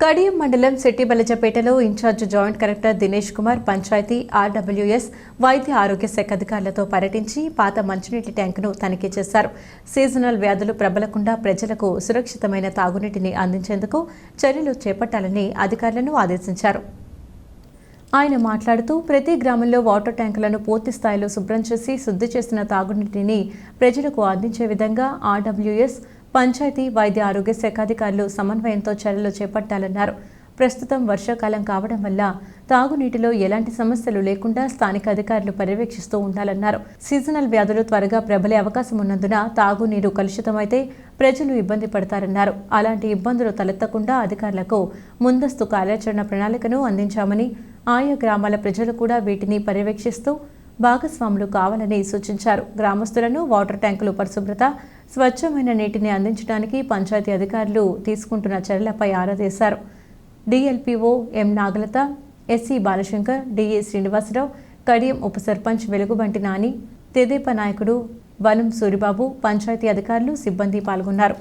కడియం మండలం శెట్టిబలజపేటలో incharge joint collector Dinesh Kumar panchayat RWS వైద్య ఆరోగ్య శాఖ అధికారులతో పర్యటించి పాత మంచినీటి ట్యాంకును తనిఖీ చేశారు. సీజనల్ వ్యాధులు ప్రబలకుండా ప్రజలకు సురక్షితమైన తాగునీటిని అందించేందుకు చర్యలు చేపట్టాలని అధికారులను ఆదేశించారు. ఆయన మాట్లాడుతూ ప్రతి గ్రామంలో వాటర్ ట్యాంకులను పూర్తి స్థాయిలో శుభ్రం చేసి శుద్ధి చేసిన తాగునీటిని ప్రజలకు అందించే విధంగా ఆర్డబ్ల్యూఎస్ పంచాయతీ వైద్య ఆరోగ్య శాఖ అధికారులు సమన్వయంతో చర్యలు చేపట్టాలన్నారు. ప్రస్తుతం వర్షాకాలం కావడం వల్ల తాగునీటిలో ఎలాంటి సమస్యలు లేకుండా స్థానిక అధికారులు పర్యవేక్షిస్తూ ఉండాలన్నారు. సీజనల్ వ్యాధులు త్వరగా ప్రబలే అవకాశం ఉన్నందున తాగునీరు కలుషితమైతే ప్రజలు ఇబ్బంది పడతారన్నారు. అలాంటి ఇబ్బందులు తలెత్తకుండా అధికారులకు ముందస్తు కార్యాచరణ ప్రణాళికను అందించామని, ఆయా గ్రామాల ప్రజలు కూడా వీటిని పర్యవేక్షిస్తూ భాగస్వాములు కావాలని సూచించారు. గ్రామస్తులను వాటర్ ట్యాంకులు పరిశుభ్రత, స్వచ్ఛమైన నీటిని అందించడానికి పంచాయతీ అధికారులు తీసుకుంటున్న చర్యలపై ఆరా తీశారు. డిఎల్పిఓ ఎం నాగలత, ఎస్సీ బాలశంకర్, డిఏ శ్రీనివాసరావు, కడియం ఉప సర్పంచ్ వెలుగుబంటి నాని, తెదేపా నాయకుడు వనం సూరిబాబు, పంచాయతీ అధికారులు, సిబ్బంది పాల్గొన్నారు.